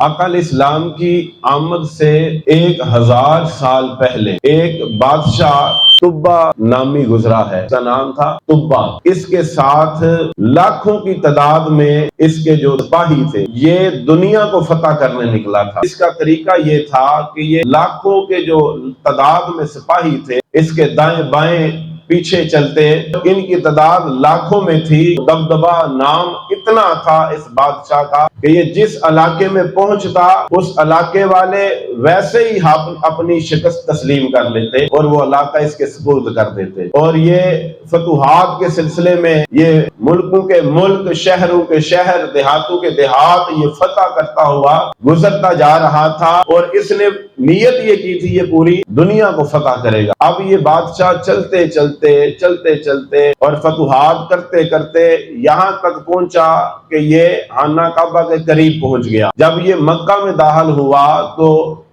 آقا علیہ السلام کی آمد سے 1000 سال پہلے ایک بادشاہ تبا نامی گزرا ہے، اس کا نام تھا تبا۔ اس کے ساتھ لاکھوں کی تعداد میں اس کے جو سپاہی تھے، یہ دنیا کو فتح کرنے نکلا تھا۔ اس کا طریقہ یہ تھا کہ یہ لاکھوں کے جو تعداد میں سپاہی تھے، اس کے دائیں بائیں پیچھے چلتے، ان کی تعداد لاکھوں میں تھی۔ دبدبا نام اتنا تھا اس بادشاہ کا کہ یہ جس علاقے میں پہنچتا، اس علاقے والے ویسے ہی اپنی شکست تسلیم کر لیتے اور وہ علاقہ اس کے سپرد کر دیتے۔ اور یہ فتوحات کے سلسلے میں یہ ملکوں کے ملک، شہروں کے شہر، دیہاتوں کے دیہات یہ فتح کرتا ہوا گزرتا جا رہا تھا، اور اس نے نیت یہ کی تھی یہ پوری دنیا کو فتح کرے گا۔ اب یہ بادشاہ چلتے چلتے اور فتوحات کرتے کرتے یہاں تک پہنچا کہ یہ خانہ کعبہ کے قریب پہنچ گیا۔ جب یہ مکہ میں داخل ہوا تو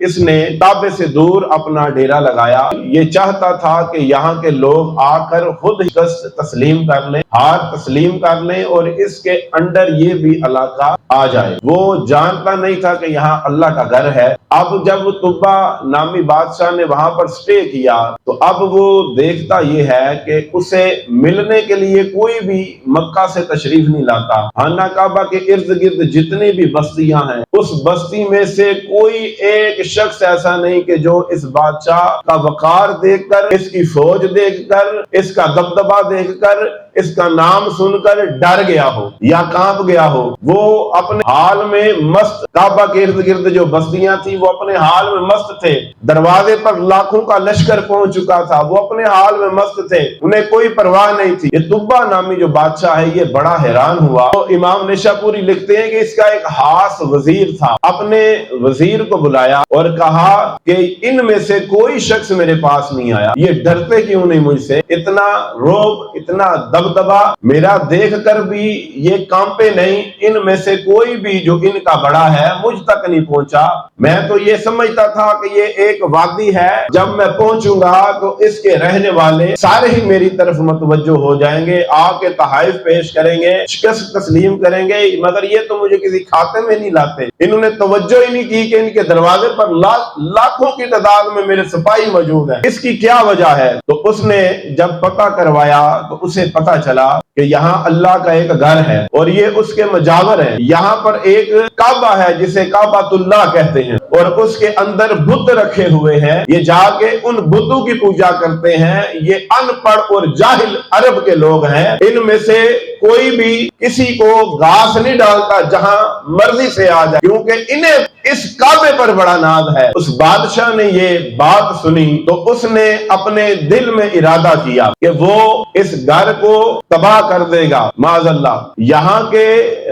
اس نے کعبے سے دور اپنا ڈیرا لگایا۔ یہ چاہتا تھا کہ یہاں کے لوگ آ کر خود تسلیم کر لیں، ہار تسلیم کر لیں، اور اس کے اندر یہ بھی علاقہ آ جائے۔ وہ جانتا نہیں تھا کہ یہاں اللہ کا گھر ہے۔ اب جب تبا نامی بادشاہ نے وہاں پر سٹے کیا تو اب وہ دیکھتا یہ ہے کہ اسے ملنے کے لیے کوئی بھی مکہ سے تشریف نہیں لاتا۔ خانہ کعبہ کے ارد گرد جتنی بھی بستیاں ہیں، اس بستی میں سے کوئی ایک شخص ایسا نہیں کہ جو اس بادشاہ کا وقار دیکھ کر، اس کی فوج دیکھ کر، اس کا دبدبا دیکھ کر، اس کا نام سن کر ڈر گیا ہو یا کانپ گیا ہو۔ وہ اپنے حال میں مست، کعبہ کے ارد گرد جو بستیاں تھی وہ اپنے حال میں مست تھے۔ دروازے پر لاکھوں کا لشکر پہنچ چکا تھا، وہ اپنے حال میں مست تھے، انہیں کوئی پرواہ نہیں تھی۔ یہ تبا نامی جو بادشاہ ہے یہ بڑا حیران ہوا۔ تو امام نشاپوری لکھتے ہیں کہ اس کا ایک خاص وزیر تھا، اپنے وزیر کو بلایا اور کہا کہ ان میں سے کوئی شخص میرے پاس نہیں آیا، یہ ڈرتے کیوں نہیں مجھ سے؟ اتنا روب، اتنا دبدبا میرا دیکھ کر بھی یہ کانپے نہیں۔ ان میں سے کوئی بھی جو ان کا بڑا ہے مجھ تک نہیں پہنچا۔ میں تو یہ سمجھتا تھا کہ یہ ایک وادی ہے، جب میں پہنچوں گا تو اس کے رہنے والے سارے ہی میری طرف متوجہ ہو جائیں گے، آ کے تحائف پیش کریں گے، شکست تسلیم کریں گے، مگر یہ تو مجھے کسی کھاتے میں نہیں لاتے۔ انہوں نے توجہ ہی نہیں کی کہ ان کے دروازے پر لاکھوں کی تعداد میں میرے سپاہی موجود ہیں، اس کی کیا وجہ ہے؟ تو اس نے جب پتہ کروایا تو اسے پتہ چلا کہ یہاں اللہ کا ایک گھر ہے اور یہ اس کے مجاور ہے۔ یہاں پر ایک کعبہ ہے جسے کعبۃ اللہ کہتے ہیں، اور اس کے اندر بت رکھے ہوئے ہیں۔ یہ جا کے ان بتوں کی پوجا کرتے ہیں۔ یہ ان پڑھ اور جاہل عرب کے لوگ ہیں، ان میں سے کوئی بھی کسی کو گھاس نہیں ڈالتا جہاں مرضی سے آ جائے، کیونکہ انہیں اس کعبے پر بڑا ناز ہے۔ اس بادشاہ نے یہ بات سنی تو اس نے اپنے دل میں ارادہ کیا کہ وہ اس گھر کو تباہ کر دے گا، معاذ اللہ۔ یہاں کے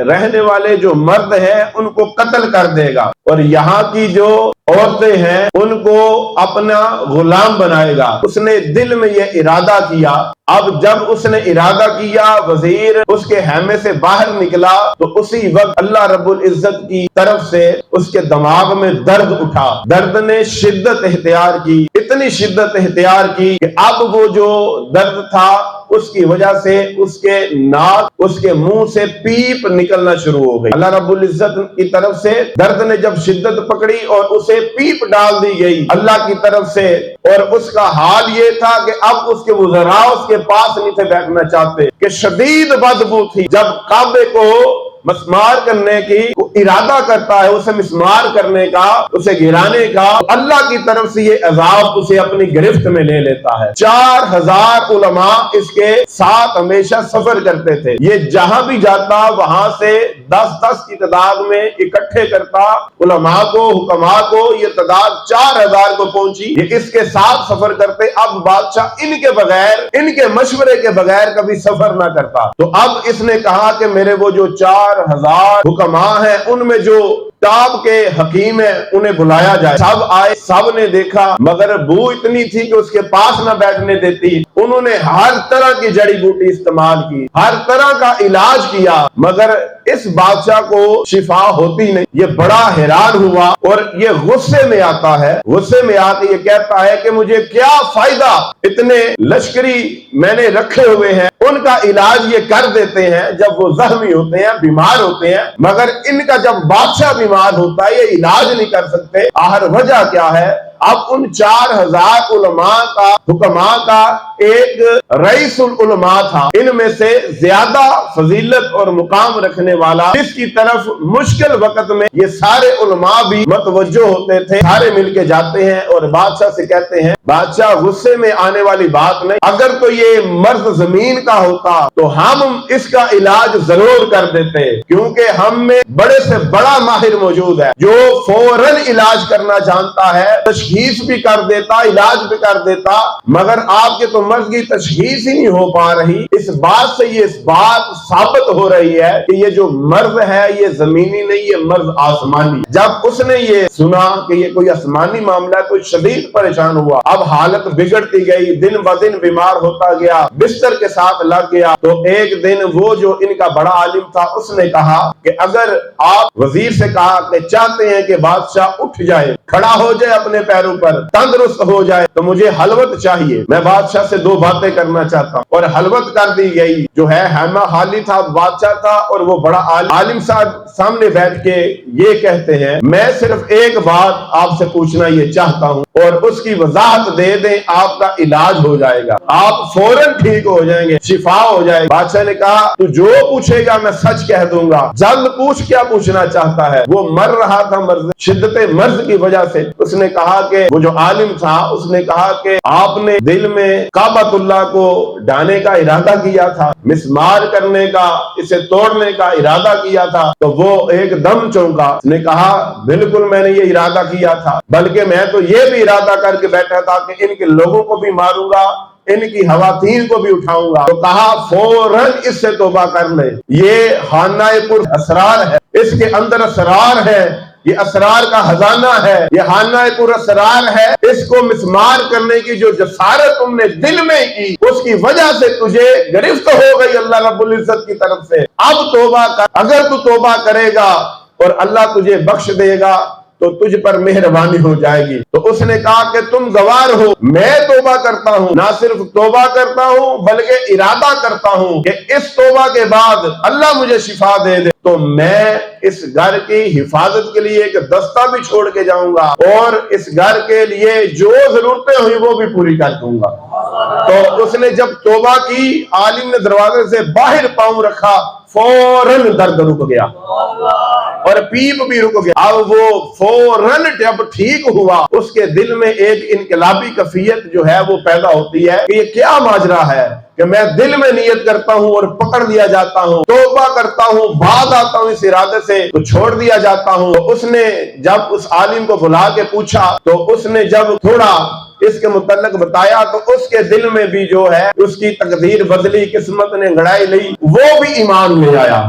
رہنے والے جو مرد ہیں ان کو قتل کر دے گا، اور یہاں کی جو عورتیں ہیں ان کو اپنا غلام بنائے گا۔ اس نے دل میں یہ ارادہ کیا۔ اب جب اس نے ارادہ کیا، وزیر اس کے خیمے سے باہر نکلا تو اسی وقت اللہ رب العزت کی طرف سے اس کے دماغ میں درد اٹھا۔ درد نے شدت اختیار کی، اتنی شدت اختیار کی کہ اب وہ جو درد تھا اس کی وجہ سے اس کے ناک، اس کے منہ سے پیپ نکلنا شروع ہو گئی۔ اللہ رب العزت کی طرف سے درد نے جب شدت پکڑی اور اسے پیپ ڈال دی گئی اللہ کی طرف سے، اور اس کا حال یہ تھا کہ اب اس کے وزراء اس کے پاس نہیں تھے بیٹھنا چاہتے کہ شدید بدبو تھی۔ جب کعبے کو مسمار کرنے کی ارادہ کرتا ہے، اسے مسمار کرنے کا، اسے گرانے کا، اللہ کی طرف سے یہ عذاب اسے اپنی گرفت میں لے لیتا ہے۔ 4000 علماء اس کے ساتھ ہمیشہ سفر کرتے تھے۔ یہ جہاں بھی جاتا وہاں سے 10 کی تعداد میں اکٹھے کرتا علماء کو، حکماء کو۔ یہ تعداد 4000 کو پہنچی۔ یہ اس کے ساتھ سفر کرتے۔ اب بادشاہ ان کے بغیر، ان کے مشورے کے بغیر کبھی سفر نہ کرتا۔ تو اب اس نے کہا کہ میرے وہ جو 4000 حکماء ہیں ان میں جو ٹاپ کے حکیم ہیں انہیں بلایا جائے۔ سب آئے، سب نے دیکھا، مگر بو اتنی تھی کہ اس کے پاس نہ بیٹھنے دیتی۔ उन्होंने हर तरह की जड़ी बूटी इस्तेमाल की, हर तरह का इलाज किया, मगर इस बादशाह को शिफा होती नहीं। ये बड़ा हैरान हुआ और ये गुस्से में आता है। गुस्से में आके ये कहता है कि मुझे क्या फायदा, इतने लश्करी मैंने रखे हुए हैं, उनका इलाज ये कर देते हैं जब वो जख्मी होते हैं, बीमार होते हैं, मगर इनका जब बादशाह बीमार होता है ये इलाज नहीं कर सकते। आखिर वजह क्या है? अब उन 4000 उलमा का, हुक्मा का एक रईसुल उलमा था, इनमें से ज्यादा फजीलत और मुकाम रखने वाला, जिसकी तरफ मुश्किल वक्त में ये सारे उलमा भी मतवज्जो होते थे। सारे मिलके जाते हैं और बादशाह से कहते हैं, बादशाह गुस्से में आने वाली बात नहीं, अगर तो ये मर्द जमीन का होता तो हम इसका इलाज जरूर कर देते, क्योंकि हम में बड़े से बड़ा माहिर मौजूद है जो फौरन इलाज करना जानता है, तशखीस भी कर देता, इलाज भी कर देता, मगर आपके तो मर्द की तशखीस ही नहीं हो पा रही। इस बात से ये बात साबित हो रही है कि ये जो मर्द है ये जमीनी नहीं, ये मर्द आसमानी। जब उसने ये सुना कि ये कोई आसमानी मामला है, कोई शदीद परेशान हुआ। अब हालत बिगड़ती गई, दिन ब दिन बीमार होता गया, बिस्तर के साथ लग गया। तो एक दिन वो जो इनका बड़ा आलिम था उसने कहा कि अगर आप वजीर से कहा कि चाहते हैं कि बादशाह उठ जाए, खड़ा हो जाए, अपने पैरों पर तंदुरुस्त हो जाए, तो मुझे हलवत चाहिए, मैं बादशाह से 2 बातें करना चाहता हूँ। और हलवत कर दी गई। जो है हैमा हाली था, बादशाह था, और वो बड़ा आलिम साहब सामने बैठ के ये कहते हैं, मैं सिर्फ एक बात आपसे पूछना ये चाहता हूँ और उसकी वजाहत दे दें, आपका इलाज हो जाएगा, आप फौरन ठीक हो जाएंगे, शिफा हो जाएगी। बादशाह ने कहा, तू जो पूछेगा मैं सच कह दूंगा, जल्द पूछ, क्या पूछना चाहता है? वो मर रहा था मर्ज, शिद्दत मर्ज की वजह से। उसने कहा कि वो जो आलिम था उसने कहा कि आपने दिल में काबतुल्लाह को ढाने का इरादा किया था, मिसमार करने का, इसे तोड़ने का इरादा किया था। तो वो एकदम चौंका, उसने कहा, बिल्कुल मैंने ये इरादा किया था, बल्कि मैं तो ये भी इरादा करके बैठा था कि इनके लोगों को भी मारूंगा, इनकी हवातीन को भी उठाऊंगा। तो कहा, फौरन इससे तौबा कर ले, ये खानाए पुर असरार है, इसके अंदर असरार है, ये असरार का खजाना है, ये खानाए पुर असरार है। इसको मिसमार करने की जो जसारत तुमने दिल में की, उसकी वजह से तुझे गिरफ्त हो गई अल्लाह रब्बुल इज्जत की तरफ से। अब तौबा कर, अगर तू तौबा करेगा और अल्लाह तुझे बख्श देगा तो तुझ पर मेहरबानी हो जाएगी। तो उसने कहा कि तुम गवार हो, मैं तौबा करता हूँ, ना सिर्फ तौबा करता हूँ बल्कि इरादा करता हूँ कि इस तौबा के बाद अल्लाह मुझे शिफा दे दे तो मैं इस घर की हिफाजत के लिए एक दस्ता भी छोड़ के जाऊंगा और इस घर के लिए जो जरूरतें हुई वो भी पूरी कर दूंगा। तो उसने जब तौबा की, आलिम ने दरवाजे से बाहर पांव रखा, फौरन दर्द रुक गया और पीप भी रुक गया। अब वो फौरन जब ठीक हुआ, उसके दिल में एक इनकलाबी कैफियत जो है वो पैदा होती है कि ये क्या माजरा है कि मैं दिल में नियत करता हूँ और पकड़ लिया जाता हूँ, तौबा करता हूँ, बाद आता हूँ इस इरादे से तो छोड़ दिया जाता हूँ। तो उसने जब उस आलिम को बुला के पूछा, तो उसने जब थोड़ा इसके मुतल्लक बताया तो उसके दिल में भी जो है उसकी तकदीर बदली, किस्मत ने अंगड़ाई ली, वो भी ईमान ले आया,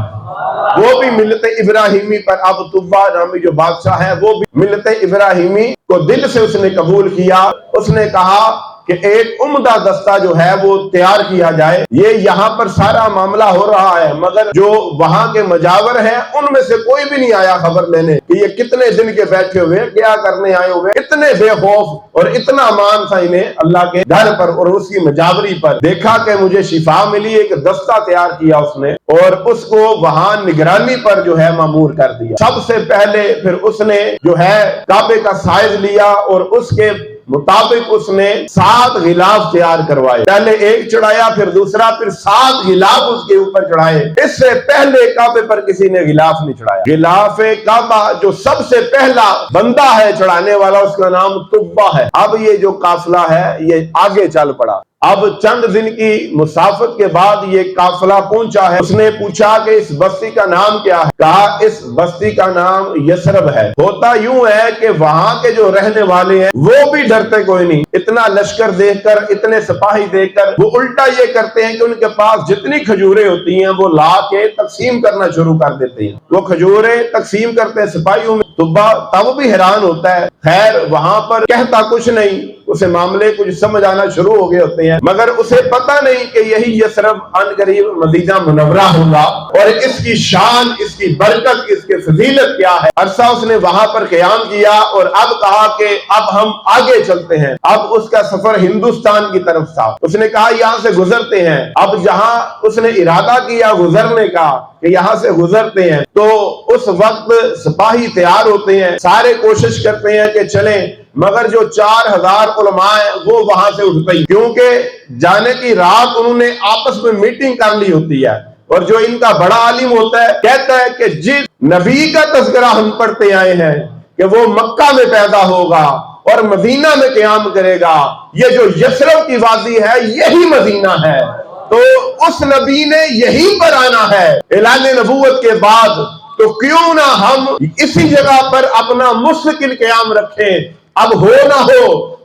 वो भी मिलते इब्राहिमी पर। अब तुब्बा नामी जो बादशाह है वो भी मिलते इब्राहिमी को दिल से उसने कबूल किया। उसने कहा कि एक उम्दा दस्ता जो है वो तैयार किया जाए, ये यहाँ पर सारा मामला हो रहा है, मगर जो वहां के मजावर हैं उनमें से कोई भी नहीं आया खबर लेने कि ये कितने दिन के बैठे हुए, क्या करने आए हुए, इतने बेखौफ और इतना मान था इन्हें अल्लाह के घर पर और उसकी मजावरी पर। देखा कि मुझे शिफा मिली, एक दस्ता तैयार किया उसने और उसको वहां निगरानी पर जो है मामूर कर दिया। सबसे पहले फिर उसने जो है काबे का साइज लिया और उसके मुताबिक उसने 7 गिलाफ तैयार करवाए। पहले एक चढ़ाया, फिर दूसरा, फिर 7 गिलाफ उसके ऊपर चढ़ाए। इससे पहले काबे पर किसी ने गिलाफ नहीं चढ़ाया। गिलाफ काबा जो सबसे पहला बंदा है चढ़ाने वाला, उसका नाम तुब्बा है। अब ये जो काफिला है ये आगे चल पड़ा। अब चंद दिन की मुसाफत के बाद ये काफिला पहुंचा है। उसने पूछा कि इस बस्ती का नाम क्या है? कहा इस बस्ती का नाम यसरब है। होता यूं है कि वहां के जो रहने वाले हैं वो भी डरते कोई नहीं। इतना लश्कर देखकर, इतने सिपाही देखकर वो उल्टा ये करते हैं कि उनके पास जितनी खजूरें होती हैं वो ला के तकसीम करना शुरू कर देते हैं। वो खजूरें तकसीम करते हैं सिपाहियों में। तुब्बा तब भी हैरान होता है। खैर वहां पर कहता कुछ नहीं, उसे मामले कुछ समझ आना शुरू हो गए होते हैं, मगर उसे पता नहीं कि यही यसरब अनकरीब मदीना मुनव्वरा होगा और इसकी शान, इसकी बरकत, इसकी फजीलत क्या है। अरसा उसने वहां पर क़याम किया और अब कहा कि अब हम आगे चलते हैं। अब उसका सफर हिंदुस्तान की तरफ था। उसने कहा यहाँ से गुजरते हैं। अब जहां उसने इरादा किया गुजरने का कि यहाँ से गुजरते हैं, तो उस वक्त सिपाही तैयार होते हैं, सारे कोशिश करते हैं कि चलें, मगर जो 4000 उलमा है वो वहां से उठ गई, क्योंकि जाने की रात उन्होंने आपस में मीटिंग कर ली होती है। और जो इनका बड़ा आलिम होता है कहता है कि जिस नबी का तज़किरा हम पढ़ते आए हैं कि वो मक्का में पैदा होगा और मदीना में क़याम करेगा, ये जो यसरब की वादी है यही मदीना है, तो उस नबी ने यहीं पर आना है ऐलान नबूवत के बाद, तो क्यों ना हम इसी जगह पर अपना मुस्तकिल क़याम रखें। अब हो ना हो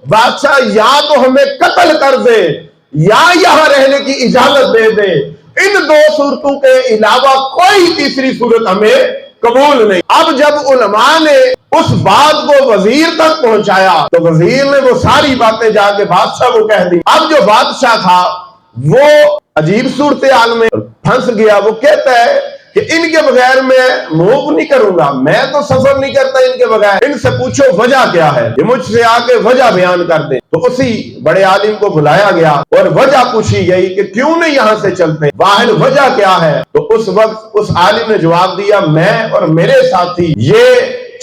बादशाह या तो हमें कत्ल कर दे या यहाँ रहने की इजाजत दे दे, इन दो सूरतों के अलावा कोई तीसरी सूरत हमें कबूल नहीं। अब जब उलमा ने उस बात को वजीर तक पहुंचाया तो वजीर ने वो सारी बातें जाके बादशाह को कह दी। अब जो बादशाह था वो अजीब सूरत हाल में फंस गया। वो कहता है कि इनके बगैर मैं मूव नहीं करूंगा, मैं तो सफर नहीं करता इनके बगैर, इनसे पूछो वजह क्या है, ये मुझसे आके वजह बयान कर दे। तो उसी बड़े आलिम को बुलाया गया और वजह पूछी गई कि क्यों नहीं यहां से चलते, वाहिद वजह क्या है। तो उस वक्त उस आलिम ने जवाब दिया, मैं और मेरे साथी ये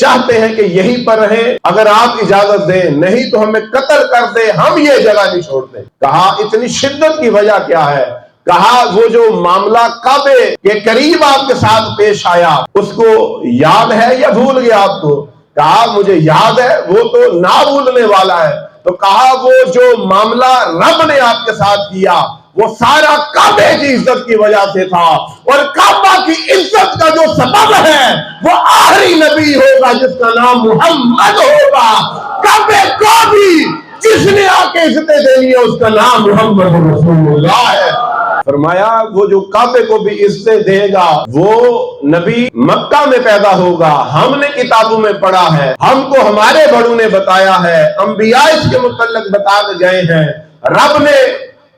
चाहते हैं कि यहीं पर रहें, अगर आप इजाजत दें, नहीं तो हमें कत्ल कर दे, हम ये जगह नहीं छोड़ते। कहा इतनी शिद्दत की वजह क्या है। कहा वो जो मामला काबे के करीब आपके साथ पेश आया उसको याद है या भूल गया आपको। कहा मुझे याद है, वो तो ना भूलने वाला है। तो कहा वो जो मामला रब ने आपके साथ किया वो सारा काबे की इज्जत की वजह से था, और काबा की इज्जत का जो सबब है वो आखिरी नबी होगा जिसका नाम मुहम्मद होगा। काबे को भी जिसने आके इज्जतें देनी है उसका नाम मुहम्मद रसूलुल्लाह है। फरमाया वो जो काबे को भी इज्जत देगा वो नबी मक्का में पैदा होगा। हमने किताबों में पढ़ा है, हमको हमारे बड़ों ने बताया है, अंबिया इसके मुतल्लिक बता के गए हैं, रब ने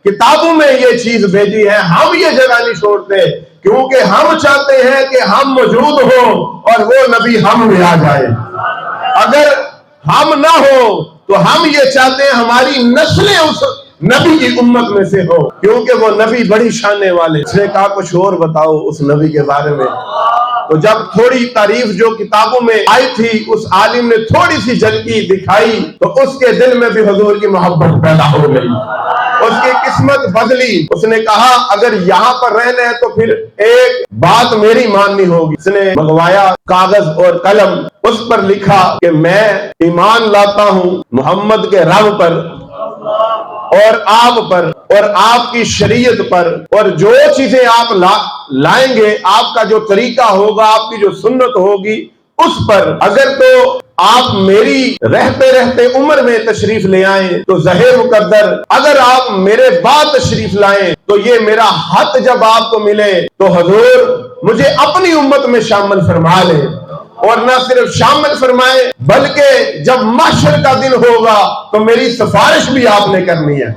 किताबों में ये चीज भेजी है। हम ये जगह नहीं छोड़ते क्योंकि हम चाहते हैं कि हम मौजूद हो और वो नबी हम में आ जाए। अगर हम ना हो तो हम ये चाहते हैं हमारी नस्लें उस नबी की उम्मत में से हो, क्योंकि वो नबी बड़ी शाने वाले। इसने कहा कुछ और बताओ उस नबी के बारे में। तो जब थोड़ी तारीफ जो किताबों में आई थी उस आलिम ने थोड़ी सी झलकी दिखाई तो उसके दिल में भी हुजूर की मोहब्बत पैदा हो गई, उसकी किस्मत बदली। उसने कहा अगर यहाँ पर रहना है तो फिर एक बात मेरी माननी होगी। उसने मंगवाया कागज और कलम, उस पर लिखा कि मैं ईमान लाता हूँ मोहम्मद के रब पर और आप पर और आपकी शरीयत पर, और जो चीजें आप लाएंगे, आपका जो तरीका होगा, आपकी जो सुन्नत होगी उस पर, अगर तो आप मेरी रहते रहते उम्र में तशरीफ ले आए तो ज़हे मुकद्दर, अगर आप मेरे बाद तशरीफ लाएं तो ये मेरा हक जब आपको मिले तो हुजूर मुझे अपनी उम्मत में शामिल फरमा ले, और न सिर्फ शामिल फरमाए बल्कि जब महशर का दिन होगा तो मेरी सिफारिश भी आपने करनी है।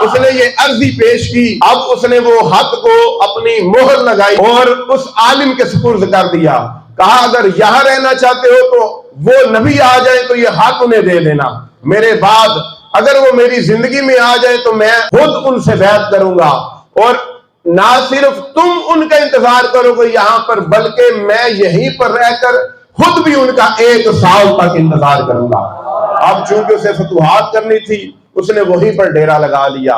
उसने ये अर्जी पेश की। अब उसने वो हक को अपनी मोहर लगाई और उस आलिम के सुपुर्द कर दिया। कहा अगर यहां रहना चाहते हो तो वो नबी आ जाए तो ये हक उन्हें दे देना, मेरे बाद अगर वो मेरी जिंदगी में आ जाए तो मैं खुद उनसे बैत करूंगा, और ना सिर्फ तुम उनका इंतजार करोगे यहाँ पर बल्कि मैं यहीं पर रहकर खुद भी उनका 1 साल तक इंतजार करूंगा। अब चूंकि उसे फतुहात करनी थी उसने वहीं पर डेरा लगा लिया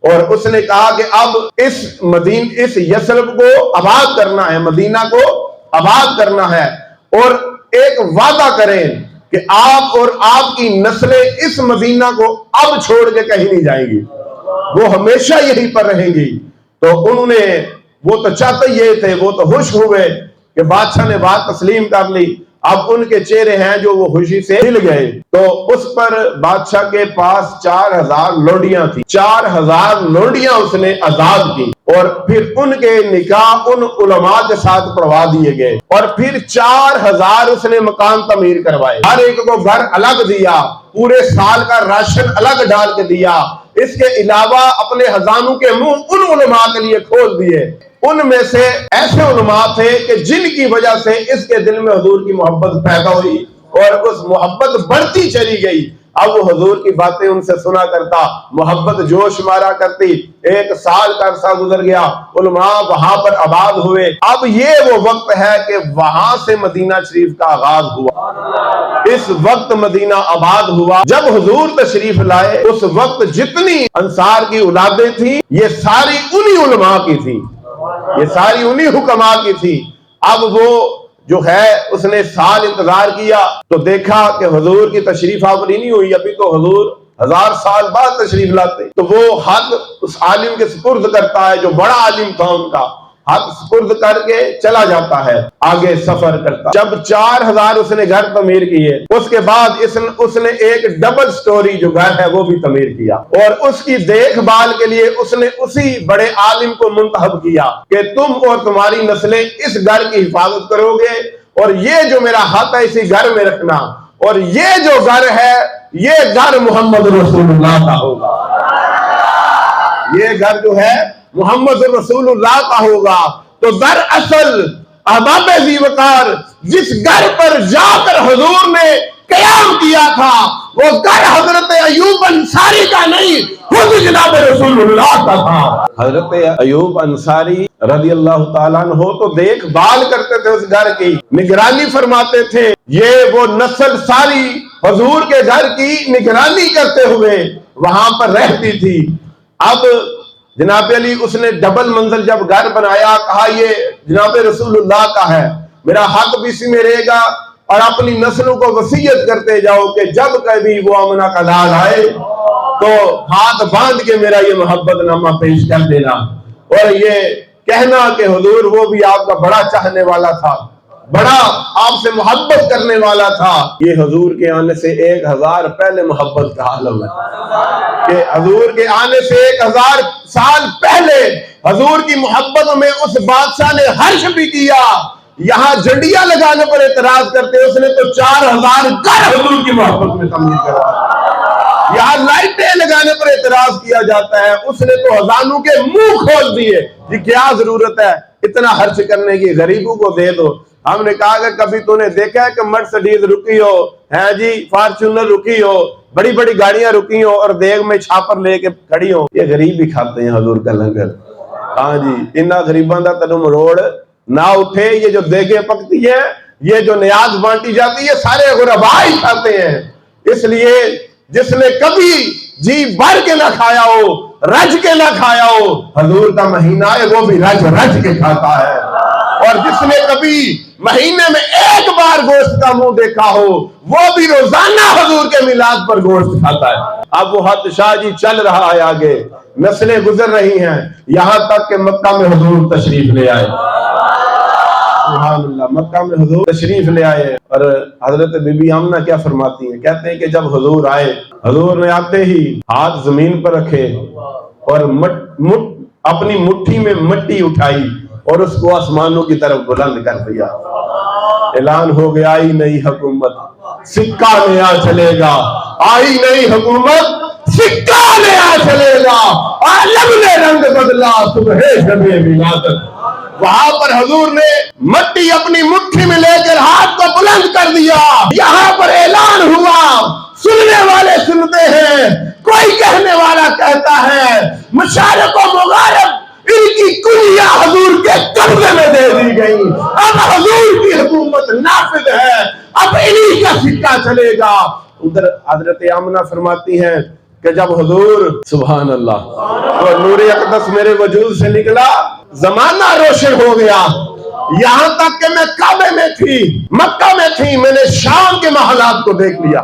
और उसने कहा कि अब इस यसरब को आबाद करना है, मदीना को आबाद करना है, और एक वादा करें कि आप और आपकी नस्लें इस मदीना को अब छोड़ के कहीं नहीं जाएंगी, वो हमेशा यहीं पर रहेंगी। तो उन्होंने, वो तो चाहते ये थे, वो तो खुश हुए कि बादशाह ने बात तस्लीम कर ली। अब उनके चेहरे हैं जो वो खुशी से हिल गए। तो उस पर बादशाह के पास 4000 लोडियां थी, 4000 लोडियां उसने आजाद की اور پھر ان کے نکاح ان علماء کے ساتھ پڑھوا دیے گئے، اور پھر 4000 اس نے مکان تعمیر کروائے، ہر ایک کو گھر الگ دیا، پورے سال کا راشن الگ ڈال کے دیا، اس کے علاوہ اپنے خزانوں کے منہ ان علماء کے لیے کھول دیے۔ ان میں سے ایسے علماء تھے کہ جن کی وجہ سے اس کے دل میں حضور کی محبت پیدا ہوئی اور اس محبت بڑھتی چلی گئی۔ اب وہ حضور کی باتیں ان سے سنا کرتا، محبت جوش مارا کرتی۔ 1 سال کا عرصہ گزر گیا، علماء وہاں پر آباد ہوئے۔ اب یہ وہ وقت ہے کہ وہاں سے مدینہ شریف کا آغاز ہوا۔ اس وقت مدینہ آباد ہوا جب حضور تشریف لائے۔ اس وقت جتنی انصار کی اولادیں تھیں یہ ساری انہی علماء کی تھی، یہ ساری انہی حکماء کی تھی۔ اب وہ جو ہے اس نے سال انتظار کیا تو دیکھا کہ حضور کی تشریف آوری نہیں ہوئی، ابھی تو حضور 1000 سال بعد تشریف لاتے۔ تو وہ حق اس عالم کے سپرد کرتا ہے جو بڑا عالم تھا، ان کا حق سپرد کر کے چلا جاتا ہے، آگے سفر کرتا۔ جب 4000 اس نے گھر تعمیر کیے، اس کے بعد اس نے ایک ڈبل سٹوری جو گھر ہے وہ بھی تعمیر کیا، اور اس کی دیکھ بھال کے لیے اس نے اسی بڑے عالم کو منتخب کیا کہ تم اور تمہاری نسلیں اس گھر کی حفاظت کرو گے، اور یہ جو میرا حق ہے اسی گھر میں رکھنا، اور یہ جو گھر ہے یہ گھر محمد رسول اللہ کا ہوگا، یہ گھر جو ہے محمد رسول اللہ کا ہوگا۔ تو دراصل احباب ذی وقار جس گھر پر جا کر حضور نے قیام کیا تھا وہ گھر حضرت ایوب انصاری کا نہیں، خود جناب رسول اللہ کا تھا۔ حضرت ایوب انصاری رضی اللہ تعالیٰ عنہ تو دیکھ بھال کرتے تھے اس گھر کی، نگرانی فرماتے تھے۔ یہ وہ نسل ساری حضور کے گھر کی نگرانی کرتے ہوئے وہاں پر رہتی تھی۔ اب جناب علی اس نے ڈبل منزل جب گھر بنایا، کہا یہ جناب رسول اللہ کا ہے، میرا حق بھی اسی میں رہے گا، اور اپنی نسلوں کو وصیت کرتے جاؤ کہ جب کبھی وہ آمنہ کا لال آئے تو ہاتھ باندھ کے میرا یہ محبت نامہ پیش کر دینا، اور یہ کہنا کہ حضور وہ بھی آپ کا بڑا چاہنے والا تھا، بڑا آپ سے محبت کرنے والا تھا۔ یہ حضور کے آنے سے 1000 پہلے محبت کا عالم ہے کہ حضور کے آنے سے 1000 سال پہلے حضور کی محبت میں اس بادشاہ نے حرش بھی کیا۔ یہاں جھنڈیاں لگانے پر اعتراض کرتے، اس نے تو 4000 گھر حضور کی محبت میں تعمیر کروایا۔ یہاں لائٹیں لگانے پر اعتراض کیا جاتا ہے، اس نے تو خزانوں کے منہ کھول دیے۔ یہ کیا ضرورت ہے اتنا خرچ کرنے کی، غریبوں کو دے دو۔ ہم نے کہا کہ کبھی تو نے دیکھا ہے کہ مرسڈیز رکی ہو، ہے جی فارچونر رکی ہو، بڑی بڑی گاڑیاں رکی ہو اور دیگ میں چھاپر لے کے کھڑی ہو؟ یہ غریب ہی کھاتے ہیں حضور کا لنگر۔ ہاں جی، انہاں غریباں دا تنو مروڑ نہ اٹھے۔ یہ جو دیگیں پکتی ہیں، یہ جو نیاز بانٹی جاتی ہے، سارے غرباء ہی کھاتے ہیں۔ اس لیے جس نے کبھی جی بھر کے نہ کھایا ہو، رج کے نہ کھایا ہو، حضور کا مہینہ ہے وہ بھی رج رج کے کھاتا ہے۔ اور جس نے کبھی مہینے میں 1 بار گوشت کا منہ دیکھا ہو وہ بھی روزانہ حضور کے میلاد پر گوشت کھاتا ہے۔ اب وہ حد شاہ جی چل رہا ہے، آگے نسلیں گزر رہی ہیں، یہاں تک کہ مکہ میں حضور تشریف لے آئے۔ سبحان اللہ، مکہ میں حضور تشریف لے آئے۔ اور حضرت بی بی آمنہ کیا فرماتی ہیں؟ کہتے ہیں کہ جب حضور آئے، حضور نے آتے ہی ہاتھ زمین پر رکھے اور اپنی مٹھی میں مٹی اٹھائی اور اس کو آسمانوں کی طرف بلند کر دیا۔ اعلان ہو گیا، آئی نئی حکومت، سکہ نیا چلے گا، آئی نئی حکومت، سکہ نیا چلے گا، عالم نے رنگ بدلا، صبح شب ولادت۔ وہاں پر حضور نے مٹی اپنی مٹھی میں لے کر ہاتھ کو بلند کر دیا۔ یہاں پر اعلان ہوا، سننے والے سنتے ہیں، کوئی کہنے والا کہتا ہے، مشارق و مغارب ان کی کلیاں حضور کے قبضے میں دے دی گئی، اب حضور کی حکومت نافذ ہے، اب انہی کا سکہ چلے گا۔ ادھر حضرت آمنہ فرماتی ہیں کہ جب حضور سبحان اللہ اور نور اقدس میرے وجود سے نکلا، زمانہ روشن ہو گیا، یہاں تک کہ میں کعبے میں تھی، مکہ میں تھی، میں نے شام کے محلات کو دیکھ لیا۔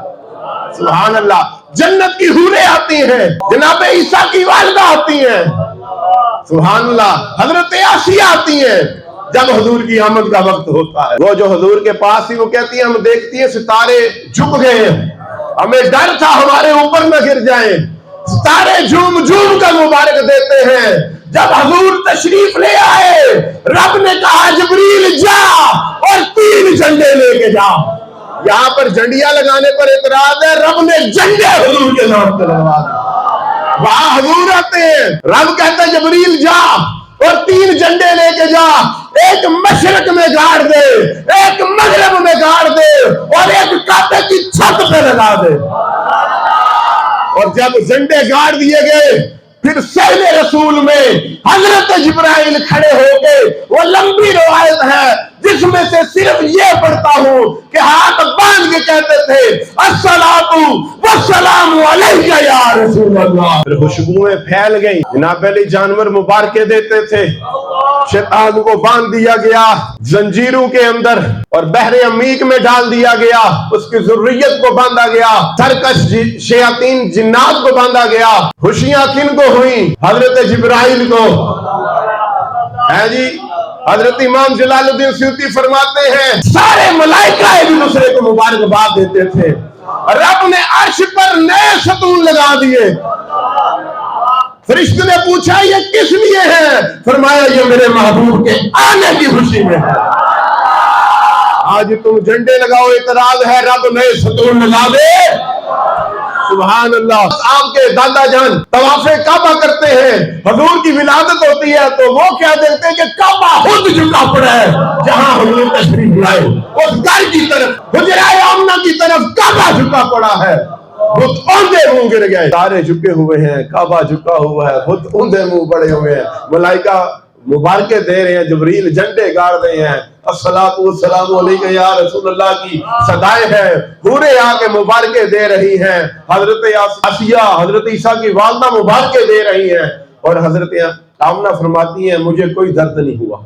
سبحان اللہ، جنت کی حوریں آتی ہیں، جناب عیسیٰ کی والدہ آتی ہیں، سبحان اللہ، حضرت آسیہ آتی ہیں جب حضور کی آمد کا وقت ہوتا ہے۔ وہ جو حضور کے پاس ہی وہ کہتی ہیں ہم دیکھتی ہیں ستارے جھک گئے ہیں، ہمیں ڈر تھا ہمارے اوپر نہ گر جائیں، ستارے جھوم جھوم کر مبارک دیتے ہیں، جب حضور تشریف لے آئے رب نے کہا جبریل جا اور 3 جھنڈے لے کے جا. یہاں پر جھنڈیاں لگانے پر اعتراض ہے, رب نے جھنڈے حضور کے نام پر لگوا دیے. وہاں حضور آتے ہیں, رب کہتا ہے جبریل جا اور 3 جھنڈے لے کے جا, ایک مشرق میں گاڑ دے, ایک مغرب میں گاڑ دے اور ایک کعبے کی چھت پہ لگا دے. اور جب جھنڈے گاڑ دیے گئے پھر سہل رسول میں حضرت جبرائیل کھڑے ہو کے, وہ لمبی روایت ہے جس میں سے صرف یہ پڑھتا ہوں کہ ہاتھ باندھ کے کہتے تھے الصلاۃ والسلام علیک یا رسول اللہ. پھر خوشبوئیں پھیل گئیں, جناب علی جانور مبارکے دیتے تھے. شیطان کو باندھ دیا گیا زنجیروں کے اندر اور بحر عمیق میں ڈال دیا گیا, اس کی ذریت کو باندھا گیا, سرکش شیاطین جنات کو باندھا گیا. خوشیاں کن کو ہوئی؟ حضرت جبرائیل کو. ہے جی, حضرت امام جلال الدین سیوطی فرماتے ہیں سارے ملائکہ ایک دوسرے کو مبارکباد دیتے تھے. رب نے عرش پر نئے ستون لگا دیے. فرشتے نے پوچھا یہ کس لیے ہے؟ فرمایا یہ میرے محبوب کے آنے کی خوشی میں ہے. آج تم جھنڈے لگاؤ اعتراض ہے, رب نئے ستون لگا دے. سبحان اللہ. آپ کے دادا جان طواف کعبہ کرتے ہیں, حضور کی ولادت ہوتی ہے تو وہ کیا دیتے ہیں کہ کعبہ خود جھکا پڑا ہے جہاں حضور تشریف لائے. اس گھر کی طرف حجرہ آمنہ کی طرف کعبہ جھکا پڑا ہے, خود اوندے منہ گر گئے, تارے جھکے ہوئے ہیں, کعبہ جھکا ہوا ہے, خود اوندے منہ بڑے ہوئے ہیں. ملائکہ مبارکے دے رہے ہیں, جبریل جھنڈے گاڑ رہے ہیں, الصلاۃ والسلام علیک یا رسول اللہ کی صدائیں ہیں, پورے آ کے مبارکے دے رہی ہیں. حضرت عصیہ حضرت عیسیٰ کی والدہ مبارکے دے رہی ہیں اور حضرت آمنہ فرماتی ہیں مجھے کوئی درد نہیں ہوا,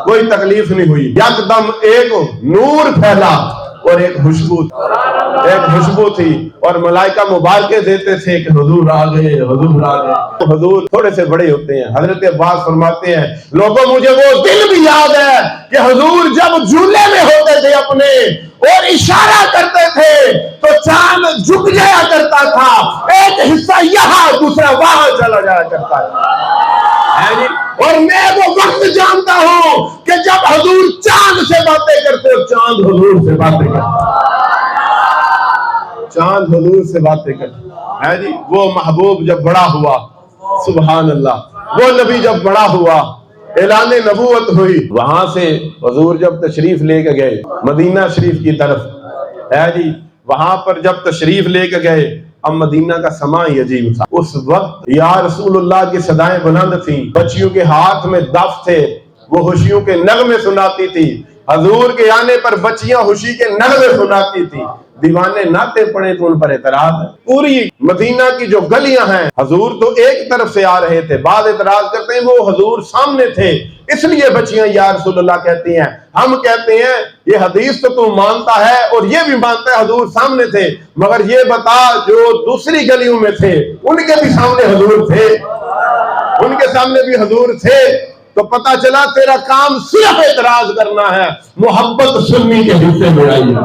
کوئی تکلیف نہیں ہوئی. یکدم ایک نور پھیلا اور ایک خوشبو تھی اور ملائکہ مبارکے دیتے تھے کہ حضور آ گئے, حضور آ گئے. تو حضور تھوڑے سے بڑے ہوتے ہیں. حضرت عباس فرماتے ہیں لوگوں مجھے وہ دن بھی یاد ہے کہ حضور جب جھولے میں ہوتے تھے اپنے اور اشارہ کرتے تھے تو چاند جھک جایا کرتا تھا, ایک حصہ یہاں دوسرا وہاں چلا جایا کرتا ہے. اور میں وہ وقت جانتا ہوں کہ جب حضور چاند سے باتیں کرتے, چاند حضور سے باتیں کرتے, چاند حضور سے باتیں کرتے ہے جی. وہ محبوب جب بڑا ہوا, سبحان اللہ, وہ نبی جب بڑا ہوا, اعلان نبوت ہوئی, وہاں سے حضور جب تشریف لے کے گئے مدینہ شریف کی طرف ہے جی, وہاں پر جب تشریف لے کے گئے اب مدینہ کا سما ہی عجیب تھا. اس وقت یا رسول اللہ کی صدائیں بلند تھیں, بچیوں کے ہاتھ میں دف تھے, وہ خوشیوں کے نغمے سناتی تھی. حضور کے آنے پر بچیاں خوشی کے نغمے سناتی تھی. دیوانے ناطے پڑے تو ان پر اعتراض ہے. پوری مدینہ کی جو گلیاں ہیں, حضور تو ایک طرف سے آ رہے تھے, بعد اعتراض کرتے ہیں وہ حضور سامنے تھے اس لیے بچیاں یا رسول اللہ کہتی ہیں. ہم کہتے ہیں یہ حدیث تو تو مانتا ہے اور یہ بھی مانتا ہے حضور سامنے تھے, مگر یہ بتا جو دوسری گلیوں میں تھے ان کے بھی سامنے حضور تھے, ان کے سامنے بھی حضور تھے. تو پتا چلا تیرا کام صرف اعتراض کرنا ہے. محبت سنی کے حصے میں آئی ہے,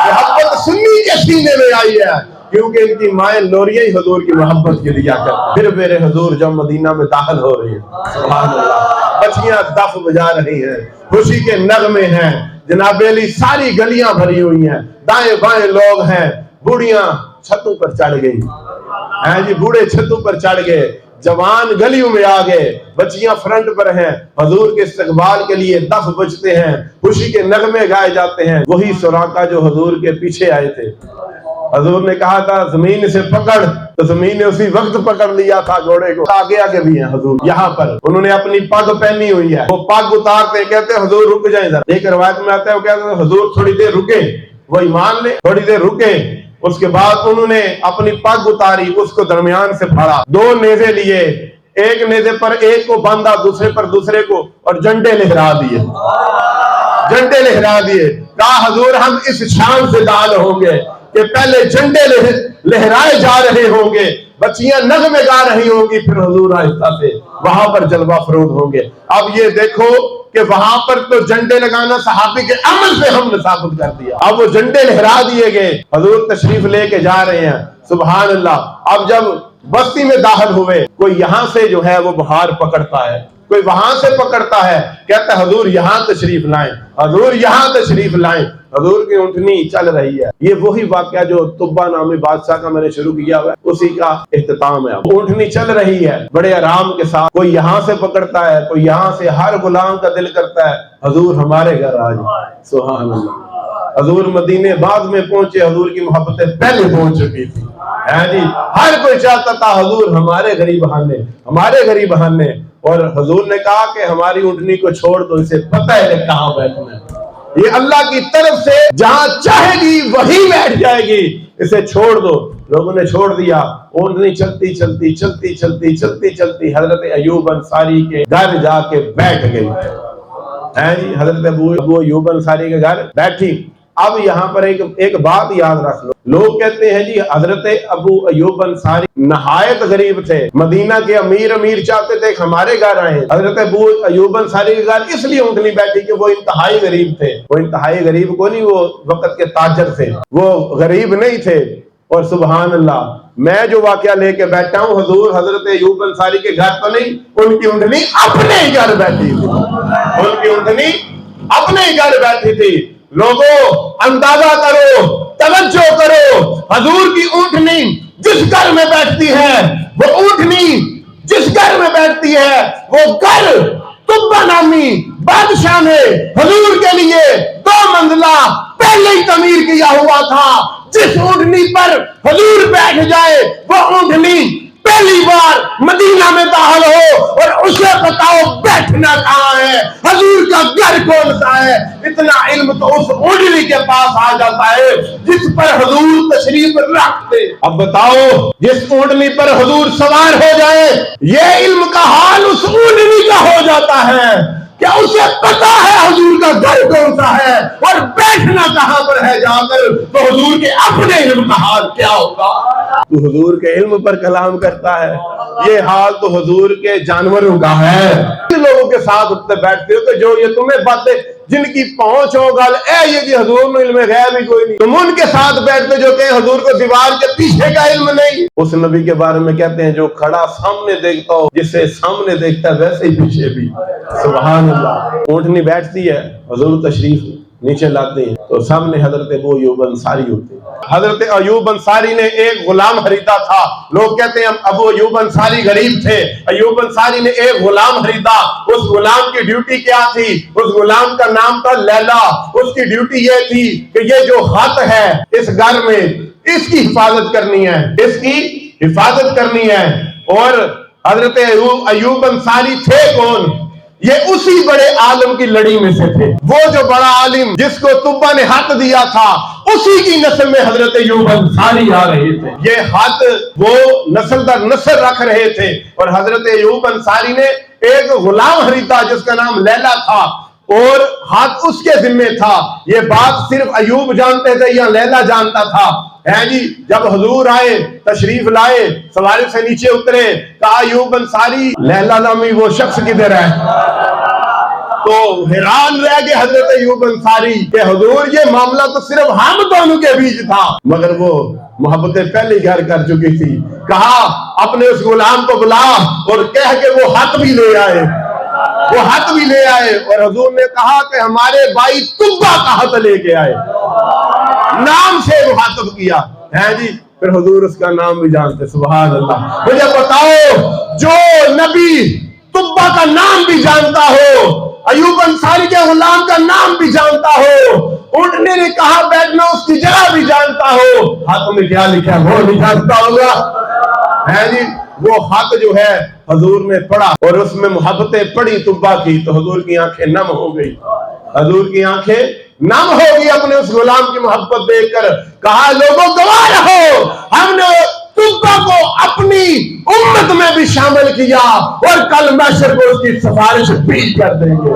محبت سنی کے سینے میں آئی ہے, کیونکہ ان کی مائیں لوریاں ہی حضور کی محبت کے دیا کرتے. پھر میرے حضور جب مدینہ میں داخل ہو رہی ہیں, سبحان اللہ, بچیاں دف بجا رہی ہیں, خوشی کے نغمے ہیں. جناب علی ساری گلیاں بھری ہوئی ہیں, دائیں بائیں لوگ ہیں, بوڑھیاں چھتوں پر چڑھ گئی ہیں جی, بوڑھے چھتوں پر چڑھ گئے, جوان گلیوں میں آ گئے, بچیاں فرنٹ پر ہیں. حضور کے استقبال کے لیے دف بجتے ہیں, خوشی کے نغمے گائے جاتے ہیں. وہی سراقہ جو حضور کے پیچھے آئے تھے, حضور نے کہا تھا زمین سے پکڑ, تو زمین نے اسی وقت پکڑ لیا تھا گھوڑے کو. آگے آگے بھی ہیں حضور, یہاں پر انہوں نے اپنی پگ پہنی ہوئی ہے, وہ پگ اتارتے کہتے حضور رک جائیں ذرا. ایک روایت میں آتا ہے وہ کہتے ہیں حضور تھوڑی دیر رکے, وہ ایمان لے, تھوڑی دیر رکے. اس کے بعد انہوں نے اپنی پگ اتاری, اس کو درمیان سے پھاڑا, 2 نیزے لیے, ایک نیزے پر ایک کو باندھا, دوسرے پر دوسرے کو, اور جھنڈے لہرا دیے, جھنڈے لہرا دیے. کہا حضور ہم اس شان سے دال ہوں گے کہ پہلے جھنڈے لہرائے جا رہے ہوں گے, بچیاں نغمے گا رہی ہوں گی, پھر حضور آہستہ سے وہاں پر جلوہ فروز ہوں گے. اب یہ دیکھو کہ وہاں پر تو جھنڈے لگانا صحابی کے عمل سے ہم نے ثابت کر دیا. اب وہ جھنڈے لہرا دیے گئے, حضور تشریف لے کے جا رہے ہیں, سبحان اللہ. اب جب बस्ती में दाखिल हुए, कोई यहाँ से जो है वो बुखार पकड़ता है, कोई वहां से पकड़ता है, कहता है हुजूर यहाँ तशरीफ लाएं, हुजूर यहाँ तशरीफ लाएं। हुजूर की ऊँटनी चल रही है। ये वही वाकया जो तुब्बा नामी बादशाह का मैंने शुरू किया हुआ है, उसी का इख्तिताम है। ऊँटनी चल रही है बड़े आराम के साथ, कोई यहाँ से पकड़ता है, कोई यहाँ से। हर गुलाम का दिल करता है हुजूर हमारे घर आ जाए। सुभान अल्लाह। हुजूर मदीने बाद में पहुंचे, हुजूर की मोहब्बतें पहले पहुंच चुकी थी, है जी। हर कोई चाहता था हुजूर हमारे गरीब आने, हमारे गरीब आने। और हुजूर ने कहा कि हमारी ऊँटनी को छोड़ दो, इसे पता है कहाँ बैठना है, ये अल्लाह की तरफ से जहां चाहेगी वहीं बैठ जाएगी, इसे छोड़ दो। लोगों ने छोड़ दिया। ऊँटनी चलती चलती चलती चलती चलती चलती हजरत अयूब अंसारी के घर जाके बैठ गई, है जी। हजरत अबू अयूब अंसारी के घर बैठी। अब यहाँ पर एक बात याद रख लो, लोग कहते हैं जी हजरत अबू अयूब अंसारी नहायत गरीब थे, मदीना के अमीर चाहते थे हमारे घर आए। हजरत अबू अयूब अंसारी के घर इसलिए ऊँटनी बैठी कि वो इंतहाई गरीब थे। वो इंतहाई गरीब को नहीं, वो वक्त के ताजर थे, वो गरीब नहीं थे। और सुभान अल्लाह, मैं जो वाकया लेके बैठा हूँ, हुजूर हजरत अयूब अंसारी के घर तो नहीं, उनकी ऊँटनी अपने घर बैठी थी, उनकी ऊँटनी अपने घर बैठी थी। लोगों अंदाजा करो, तवज्जो करो, हुजूर की ऊँटनी जिस घर में बैठती है, वो ऊँटनी जिस घर में बैठती है, वो घर तुब्बा नामी बादशाह ने हुजूर के लिए 2 मंजिला पहले ही तमीर किया हुआ था। जिस ऊँटनी पर हुजूर बैठ जाए, वो ऊँटनी पहली बार मदीना में दाखिल हो और उसे बताओ बैठना कहाँ है, हुजूर का घर कौन सा है। इतना इल्म तो उस ऊँटनी के पास आ जाता है जिस पर हुजूर तशरीफ रखते। अब बताओ, जिस ऊँटनी पर हुजूर सवार हो जाए, ये इल्म का हाल उस ऊँटनी का हो जाता है। क्या उसे पता है हुजूर का घर कौन सा है और बैठना कहां पर है जाकर, तो हुजूर के अपने इल्म का हाल क्या होगा। तो हुजूर के इल्म पर कलाम करता है, ये हाल तो हुजूर के जानवरों का है। लोगों के साथ उठते बैठते हो कि जो ये तुम्हें बातें जिनकी पहुंच हो गल ये कि हुजूर में इल्म गैब भी कोई नहीं, तुम उनके साथ बैठते जो कि हुजूर को दीवार के पीछे का इल्म नहीं। उस नबी के बारे में कहते हैं जो खड़ा सामने देखता हो, जिसे सामने देखता है वैसे ही पीछे भी। सुभान अल्लाह। ऊँटनी बैठती है, हुजूर तशरीफ नीचे लाते हैं तो सामने हजरत अबू अयूब अंसारी होते हैं। हजरत अयूब अंसारी ने एक गुलाम खरीदा था। लोग कहते हैं अबू अयूब अंसारी गरीब थे, अयूब अंसारी ने एक गुलाम खरीदा। उस गुलाम की ड्यूटी क्या थी? उस गुलाम का नाम था लैला। उसकी ड्यूटी ये थी कि ये जो खत है इस घर में, इसकी हिफाजत करनी है, इसकी हिफाजत करनी है। और हजरत अयूब अंसारी थे कौन? ये उसी बड़े आलिम की लड़ी में से थे। वो जो बड़ा आलिम जिसको तुब्बा ने हाथ दिया था, उसी की नस्ल में हजरत अयूब अंसारी आ रहे थे। ये हाथ वो नस्ल दर नस्ल रख रहे थे। और हजरत अयूब अंसारी ने एक गुलाम खरीदा जिसका नाम लैला था और हाथ उसके जिम्मे था। ये बात सिर्फ अयूब जानते थे या लैला जानता था? है जी। जब हुजूर आए, तशरीफ लाए, सवारी से नीचे उतरे, कहा अयूब अंसारी लैला नामी वो शख्स किधर है? तो हैरान रह गए हजरत अयूब अंसारी कि हुजूर ये मामला तो सिर्फ हम दोनों के बीच था। मगर वो मोहब्बतें पहले घर कर चुकी थी। कहा अपने उस गुलाम को बुला और कह के वो हाथ भी ले आए, वो हाथ भी ले आए। और हुजूर ने कहा कि हमारे भाई तुब्बा का हाथ लेके आए, नाम से मुखातब किया, है जी। फिर हुजूर उसका नाम भी जानते। सुभान अल्लाह। मुझे बताओ, जो नबी तुब्बा का नाम भी जानता हो, अयूब अंसारी के गुलाम का नाम भी जानता हो, ऊँटनी ने कहा बैठना उसकी जगह भी जानता हो, हाथ में क्या लिखा है वो नहीं जानता होगा, है जी। वो खत जो है हुजूर ने पढ़ा और उसमें मोहब्बतें पढ़ी तुब्बा की, तो हुजूर की आंखें नम हो गई, हुजूर की आंखें नम होगी अपने उस गुलाम की मोहब्बत देखकर। कहा लोगों गवाह रहो, हमने तुब्बा को अपनी उम्मत में भी शामिल किया और कल महशर को उसकी सिफारिश भी कर देंगे।